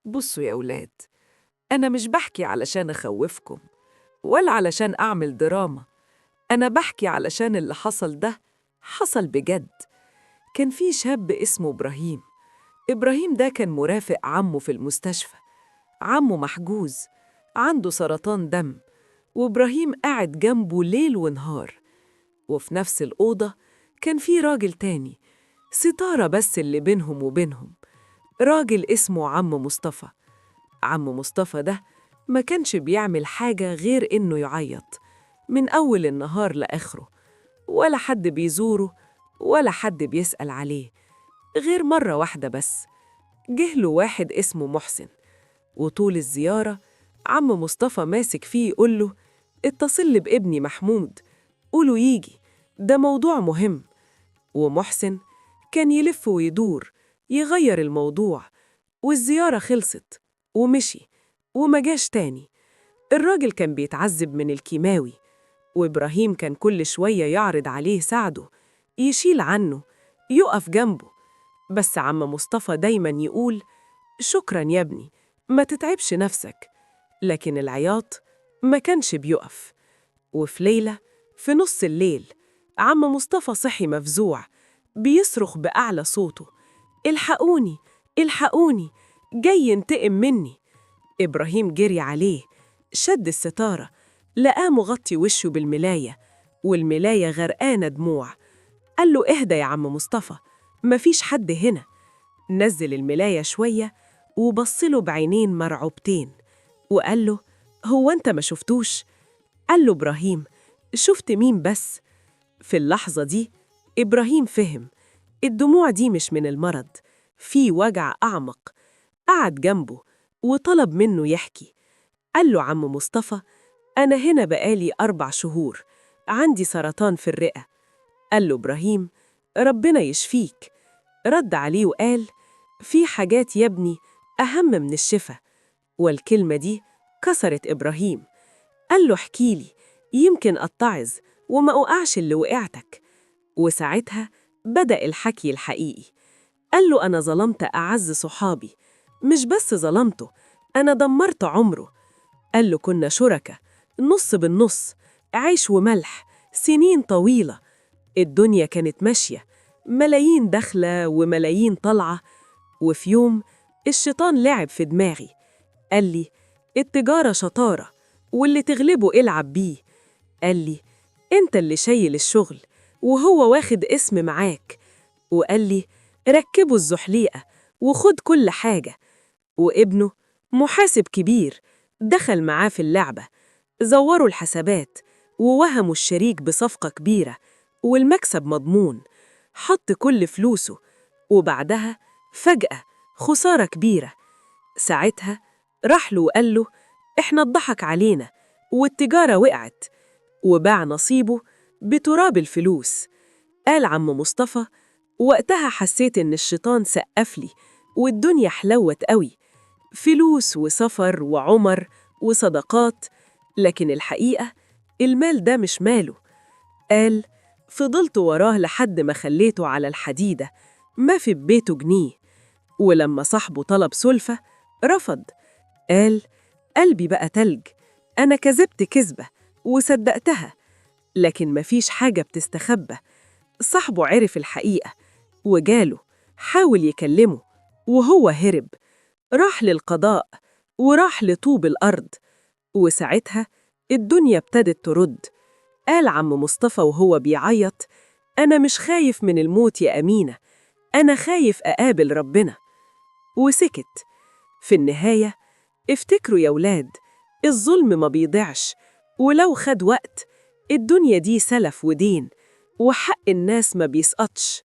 بصوا يا أولاد، أنا مش بحكي علشان أخوفكم ولا علشان أعمل دراما. أنا بحكي علشان اللي حصل ده حصل بجد. كان في شاب اسمه إبراهيم. إبراهيم ده كان مرافق عمه في المستشفى. عمه محجوز، عنده سرطان دم، وإبراهيم قاعد جنبه ليل ونهار. وفي نفس الأوضة كان في راجل تاني، ستارة بس اللي بينهم وبينهم، راجل اسمه عم مصطفى. عم مصطفى ده ما كانش بيعمل حاجة غير إنه يعيط من أول النهار لآخره، ولا حد بيزوره ولا حد بيسأل عليه غير مرة واحدة بس. جه له واحد اسمه محسن، وطول الزيارة عم مصطفى ماسك فيه يقول له: اتصل لي بابني محمود، قوله يجي، ده موضوع مهم. ومحسن كان يلف ويدور يغير الموضوع، والزيارة خلصت ومشي وما جاش تاني. الراجل كان بيتعذب من الكيماوي، وإبراهيم كان كل شوية يعرض عليه ساعده، يشيل عنه، يقف جنبه. بس عم مصطفى دايماً يقول: شكراً يا ابني، ما تتعبش نفسك. لكن العياط ما كانش بيقف. وفي ليلة، في نص الليل، عم مصطفى صحي مفزوع، بيصرخ بأعلى صوته: الحقوني، الحقوني، جاي ينتقم مني. إبراهيم جري عليه، شد الستارة، لقاه مغطي وشه بالملاية، والملاية غرقانة دموع. قال له: اهدى يا عم مصطفى، مفيش حد هنا. نزل الملاية شوية وبصله بعينين مرعوبتين وقال له: هو أنت ما شفتوش؟ قال له إبراهيم: شفت مين بس؟ في اللحظة دي إبراهيم فهم الدموع دي مش من المرض، في وجع أعمق. قعد جنبه وطلب منه يحكي. قال له عم مصطفى: أنا هنا بقالي 4 شهور، عندي سرطان في الرئة. قال له إبراهيم: ربنا يشفيك. رد عليه وقال: في حاجات يا ابني أهم من الشفا. والكلمة دي كسرت إبراهيم. قال له: احكيلي، يمكن أتعظ وما أوقعش اللي وقعتك. وساعتها بدأ الحكي الحقيقي. قال له: أنا ظلمت أعز صحابي، مش بس ظلمته، أنا دمرت عمره. قال له: كنا شركة، نص بالنص، عيش وملح، سنين طويلة. الدنيا كانت ماشية، ملايين داخلة وملايين طالعة. وفي يوم الشيطان لعب في دماغي، قال لي: التجارة شطارة، واللي تغلبه العب بيه. قال لي: انت اللي شايل الشغل وهو واخد اسم معاك. وقال لي: ركبه الزحليقة وخد كل حاجة. وابنه محاسب كبير دخل معاه في اللعبة، زوروا الحسابات ووهموا الشريك بصفقة كبيرة والمكسب مضمون. حط كل فلوسه، وبعدها فجأة خسارة كبيرة. ساعتها راح له وقال له: إحنا اتضحك علينا والتجارة وقعت. وباع نصيبه بتراب الفلوس. قال عم مصطفى: وقتها حسيت إن الشيطان سقف لي والدنيا حلوت قوي، فلوس وسفر وعمر وصدقات. لكن الحقيقة المال ده مش ماله. قال: فضلت وراه لحد ما خليته على الحديدة، ما في بيته جنيه. ولما صاحبه طلب سلفة رفض. قال: قلبي بقى تلج، أنا كذبت كذبة وصدقتها. لكن مفيش حاجة بتستخبى. صاحبه عرف الحقيقة وجاله، حاول يكلمه وهو هرب. راح للقضاء وراح لطوب الأرض. وساعتها الدنيا ابتدت ترد. قال عم مصطفى وهو بيعيط: أنا مش خايف من الموت يا أمينة، أنا خايف أقابل ربنا. وسكت. في النهاية افتكروا يا ولاد، الظلم ما بيضيعش، ولو خد وقت الدنيا دي سلف ودين، وحق الناس ما بيسقطش.